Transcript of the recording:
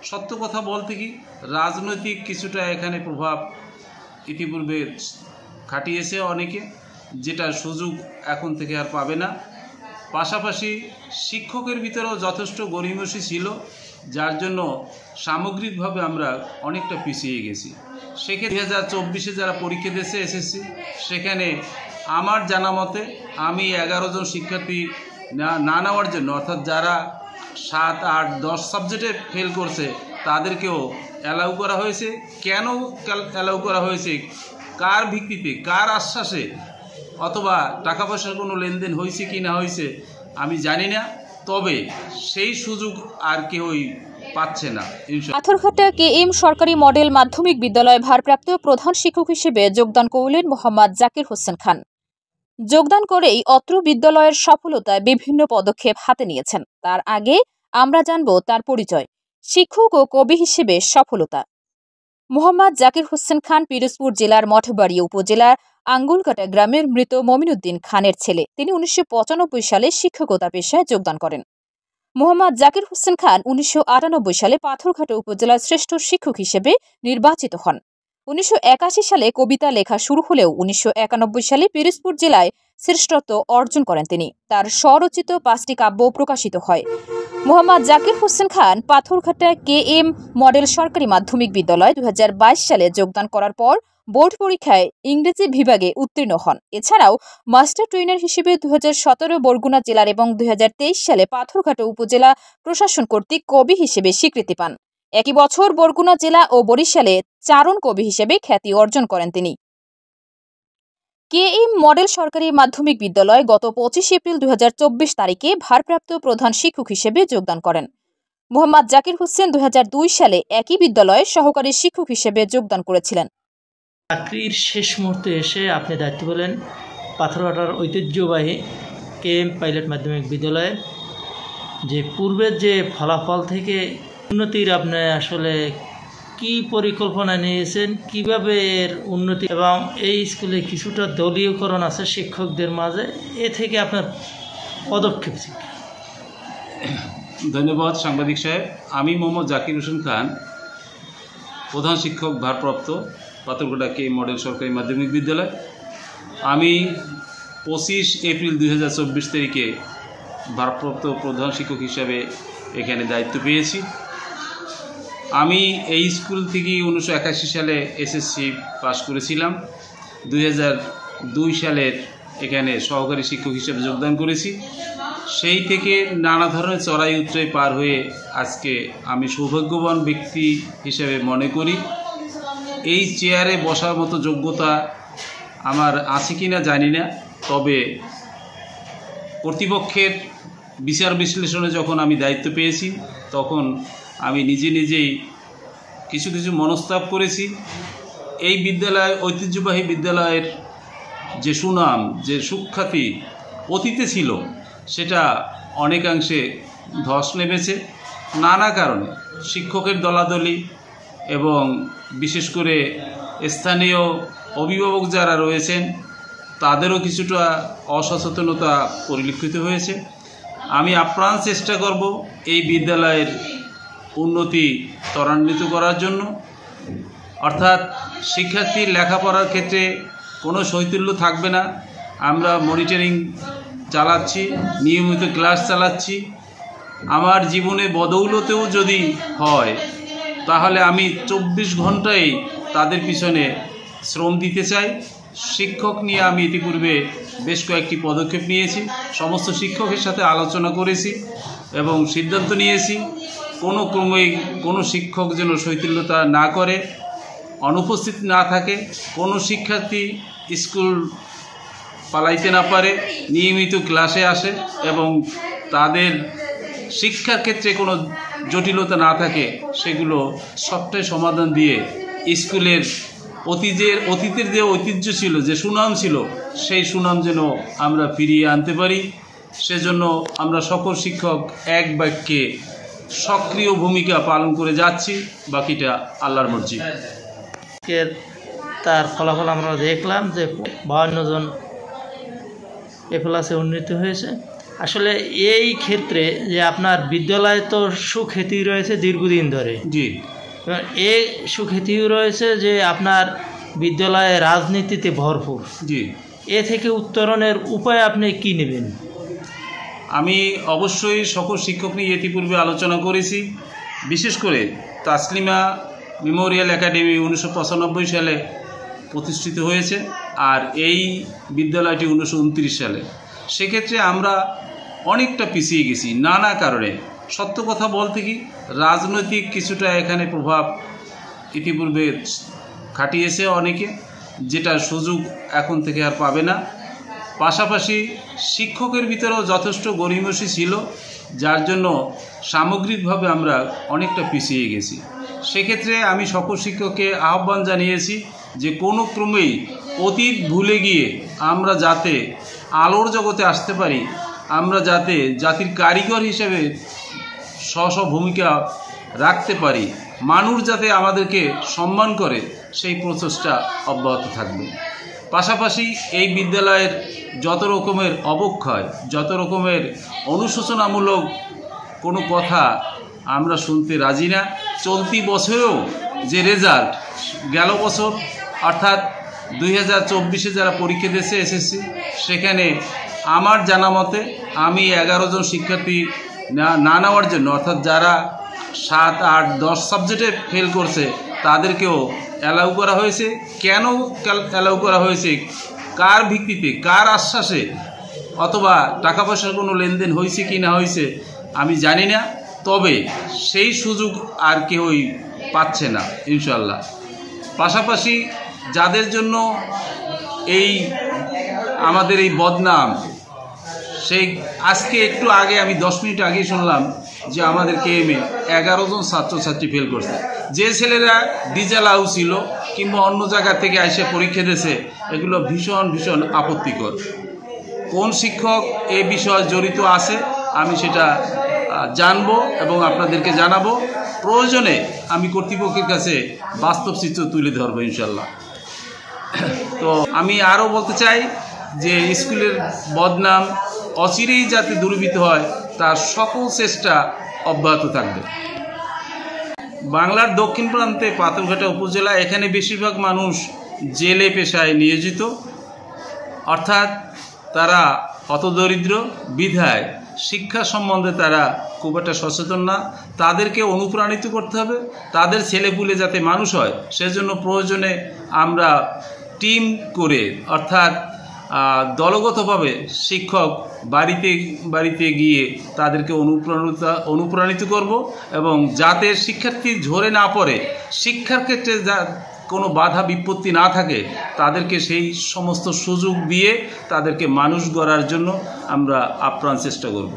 সত্য কথা বলতে কি রাজনৈতিক কিছুটা এখানে প্রভাব ইতিপূর্বে খাটিয়েছে অনেকে, যেটা সুযোগ এখন থেকে আর পাবে না। পাশাপাশি শিক্ষকের ভিতরেও যথেষ্ট গড়িমসি ছিল, যার জন্য সামগ্রিকভাবে আমরা অনেকটা পিছিয়ে গেছি। সেক্ষেত্রে 2024-এ যারা পরীক্ষা দিয়েছে এসএসসি, সেখানে আমার জানা মতে আমি 11 জন শিক্ষার্থী না নেওয়ার জন্য, অর্থাৎ যারা 7, 8, 10 সাবজেক্টে ফেল করছে তাদেরকেও অ্যালাউ করা হয়েছে। কেন অ্যালাউ করা হয়েছে, কার ভিত্তিতে, কার আশ্বাসে, অথবা টাকা পয়সার কোনো লেনদেন হয়েছে কি না হয়েছে আমি জানি না, তবে সেই সুযোগ আর কেউই পাচ্ছে না। পাথরঘাটা KM সরকারি মডেল মাধ্যমিক বিদ্যালয়ে ভারপ্রাপ্ত প্রধান শিক্ষক হিসেবে যোগদান করলেন মোহাম্মদ জাকির হোসেন খান। যোগদান করেই অত্র বিদ্যালয়ের সফলতায় বিভিন্ন পদক্ষেপ হাতে নিয়েছেন। তার আগে আমরা জানব তার পরিচয়, শিক্ষক ও কবি হিসেবে সফলতা। মোহাম্মদ জাকির হোসেন খান পিরোজপুর জেলার মঠবাড়িয়া উপজেলার আঙ্গুলকাটা গ্রামের মৃত মমিনুদ্দিন খানের ছেলে। তিনি 1995 সালে শিক্ষকতা পেশায় যোগদান করেন। মোহাম্মদ জাকির হোসেন খান 1998 সালে পাথরঘাটা উপজেলার শ্রেষ্ঠ শিক্ষক হিসেবে নির্বাচিত হন। 1981 সালে কবিতা লেখা শুরু হলেও 1991 সালে পিরোজপুর জেলায় শ্রেষ্ঠত্ব অর্জন করেন তিনি। তার স্বরচিত 5টি কাব্য প্রকাশিত হয়। মোহাম্মদ জাকির হোসেন খান পাথরঘাটা KM মডেল সরকারি মাধ্যমিক বিদ্যালয় 2022 সালে যোগদান করার পর বোর্ড পরীক্ষায় ইংরেজি বিভাগে উত্তীর্ণ হন। এছাড়াও মাস্টার ট্রেনার হিসেবে 2017 বরগুনা জেলার এবং 2023 সালে পাথরঘাটা উপজেলা প্রশাসন কর্তৃক কবি হিসেবে স্বীকৃতি পান। একই বছর বরগুনা জেলা ও বরিশালে চারণ কবি হিসেবে খ্যাতি অর্জন করেন তিনি। KM মডেল সরকারি মাধ্যমিক বিদ্যালয় গত 25 এপ্রিল 2024 তারিখে ভারপ্রাপ্ত প্রধান শিক্ষক হিসেবে যোগদান করেন। মোহাম্মদ জাকির হোসেন 2002 সালে একই বিদ্যালয়ে সহকারী শিক্ষক হিসেবে যোগদান করেছিলেন। চাকরির শেষ মুহূর্তে এসে আপনি দায়িত্ব পেলেন পাথরঘাটার ঐতিহ্যবাহী KM পাইলট মাধ্যমিক বিদ্যালয়ে। যে পূর্বের যে ফলাফল থেকে উন্নতির আপনি আসলে কি পরিকল্পনা নিয়েছেন, কিভাবে এর উন্নতি, এবং এই স্কুলে কিছুটা দলীয়করণ আছে শিক্ষকদের মাঝে, এ থেকে আপনার পদক্ষেপ? ধন্যবাদ সাংবাদিক সাহেব। আমি মোহাম্মদ জাকির হোসেন খান, প্রধান শিক্ষক ভারপ্রাপ্ত পাথরঘাটা KM মডেল সরকারি মাধ্যমিক বিদ্যালয়। আমি 25 এপ্রিল 2024 তারিখে ভারপ্রাপ্ত প্রধান শিক্ষক হিসাবে এখানে দায়িত্ব পেয়েছি। আমি এই স্কুল থেকেই 1981 সালে SSC পাশ করেছিলাম। 2002 সালের এখানে সহকারী শিক্ষক হিসেবে যোগদান করেছি। সেই থেকে নানা ধরনের চড়াই উতরাই পার হয়ে আজকে আমি সৌভাগ্যবান ব্যক্তি হিসেবে মনে করি। এই চেয়ারে বসার মতো যোগ্যতা আমার আছে কিনা জানি না, তবে কর্তৃপক্ষের বিচার বিশ্লেষণে যখন আমি দায়িত্ব পেয়েছি তখন আমি নিজেই কিছু মনস্তাপ করেছি। এই বিদ্যালয়, ঐতিহ্যবাহী বিদ্যালয়ের যে সুনাম, যে সুখ্যাতি অতীতে ছিল, সেটা অনেকাংশে ধস নেমেছে নানা কারণে। শিক্ষকের দলাদলি এবং বিশেষ করে স্থানীয় অভিভাবক যারা রয়েছেন তাদেরও কিছুটা অসচেতনতা পরিলক্ষিত হয়েছে। আমি আপ্রাণ চেষ্টা করব এই বিদ্যালয়ের উন্নতি ত্বরান্বিত করার জন্য, অর্থাৎ শিক্ষার্থীর লেখাপড়ার ক্ষেত্রে কোনো শৈথিল্য থাকবে না। আমরা মনিটরিং চালাচ্ছি, নিয়মিত ক্লাস চালাচ্ছি। আমার জীবনে বদৌলতেও যদি হয় তাহলে আমি 24 ঘন্টাই তাদের পিছনে শ্রম দিতে চাই। শিক্ষক নিয়ে আমি ইতিপূর্বে বেশ কয়েকটি পদক্ষেপ নিয়েছি, সমস্ত শিক্ষকের সাথে আলোচনা করেছি এবং সিদ্ধান্ত নিয়েছি কোনো ক্রমেই কোনো শিক্ষক যেন শৈথিল্যতা না করে, অনুপস্থিত না থাকে, কোনো শিক্ষার্থী স্কুল পালাইতে না পারে, নিয়মিত ক্লাসে আসে এবং তাদের শিক্ষার ক্ষেত্রে কোনো জটিলতা না থাকে, সেগুলো সবটাই সমাধান দিয়ে স্কুলের অতীতের যে ঐতিহ্য ছিল, যে সুনাম ছিল, সেই সুনাম যেন আমরা ফিরিয়ে আনতে পারি। সেজন্য আমরা সকল শিক্ষক এক বাক্যে সক্রিয় ভূমিকা পালন করে যাচ্ছি, বাকিটা আল্লাহর মর্জি। তার ফলাফল আমরা দেখলাম যে 52 জন এ প্লাসে উন্নীত হয়েছে। আসলে এই ক্ষেত্রে যে আপনার বিদ্যালয়ে তো সুখ্যাতি রয়েছে দীর্ঘদিন ধরে, জি, এই সুখ্যাতিও রয়েছে যে আপনার বিদ্যালয়ে রাজনীতিতে ভরপুর, জি। এ থেকে উত্তরণের উপায় আপনি কি নেবেন? আমি অবশ্যই সকল শিক্ষক নিয়ে ইতিপূর্বে আলোচনা করেছি। বিশেষ করে তাসলিমা মেমোরিয়াল একাডেমি 1995 সালে প্রতিষ্ঠিত হয়েছে, আর এই বিদ্যালয়টি 1929 সালে। সেক্ষেত্রে আমরা অনেকটা পিছিয়ে গেছি নানা কারণে। সত্য কথা বলতে কি, রাজনৈতিক কিছুটা এখানে প্রভাব ইতিপূর্বে খাটিয়েছে অনেকে, যেটা সুযোগ এখন থেকে আর পাবে না। পাশাপাশি শিক্ষকের ভিতরেও যথেষ্ট গড়িমসি ছিল, যার জন্য সামগ্রিকভাবে আমরা অনেকটা পিছিয়ে গেছি। সেক্ষেত্রে আমি সকল শিক্ষককে আহ্বান জানিয়েছি যে কোনো ক্রমেই অতীত ভুলে গিয়ে আমরা যাতে আলোর জগতে আসতে পারি, আমরা যাতে জাতির কারিগর হিসেবে স্ব ভূমিকা রাখতে পারি, মানুষ যাতে আমাদেরকে সম্মান করে, সেই প্রচেষ্টা অব্যাহত থাকবে। পাশাপাশি এই বিদ্যালয়ের যত রকমের অবক্ষয়, যত রকমের অনুশোচনামূলক কোনো কথা আমরা শুনতে রাজি না। চলতি বছরেও যে রেজাল্ট, গেল বছর অর্থাৎ 2024-এ যারা পরীক্ষা দিয়েছে এসএসসি, সেখানে আমার জানা মতে আমি 11 জন শিক্ষার্থী না নেওয়ার জন্য, অর্থাৎ যারা 7, 8, 10 সাবজেক্টে ফেল করছে তাদেরকেও অ্যালাউ করা হয়েছে। কেন অ্যালাউ করা হয়েছে, কার ভিত্তিতে, কার আশ্বাসে, অথবা টাকা পয়সার কোনো লেনদেন হয়েছে কি না হয়েছে আমি জানি না, তবে সেই সুযোগ আর কেউই পাচ্ছে না ইনশাল্লাহ। পাশাপাশি যাদের জন্য এই আমাদের এই বদনাম, সেই আজকে একটু আগে আমি 10 মিনিট আগেই শুনলাম যে আমাদের কেএমএ 11 জন ছাত্রছাত্রী ফেল করছে। যে ছেলেরা ডিজালাউ ছিল কিংবা অন্য জায়গা থেকে এসে পরীক্ষা দিয়েছে, এগুলো ভীষণ ভীষণ আপত্তিকর। কোন শিক্ষক এ বিষয়ে জড়িত আছে আমি সেটা জানবো এবং আপনাদেরকে জানাবো। প্রয়োজনে আমি কর্তৃপক্ষের কাছে বাস্তব চিত্র তুলে ধরবো ইনশাল্লাহ। তো আমি আরও বলতে চাই যে স্কুলের বদনাম অচিরেই যাতে দূরীভূত হয়, তার সকল চেষ্টা অব্যাহত থাকবে। বাংলার দক্ষিণ প্রান্তে পাথরঘাটা উপজেলা, এখানে বেশিরভাগ মানুষ জেলে পেশায় নিয়োজিত, অর্থাৎ তারা হতদরিদ্র বিধায় শিক্ষা সম্বন্ধে তারা খুব একটা সচেতন না। তাদেরকে অনুপ্রাণিত করতে হবে, তাদের ছেলেপুলে যাতে মানুষ হয় সেজন্য প্রয়োজনে আমরা টিম করে, অর্থাৎ দলগতভাবে শিক্ষক বাড়িতে বাড়িতে গিয়ে তাদেরকে অনুপ্রাণিত করব, এবং যাতে শিক্ষার্থী ঝরে না পড়ে, শিক্ষার ক্ষেত্রে যা কোনো বাধা বিপত্তি না থাকে, তাদেরকে সেই সমস্ত সুযোগ দিয়ে তাদেরকে মানুষ গড়ার জন্য আমরা আপ্রাণ চেষ্টা করব।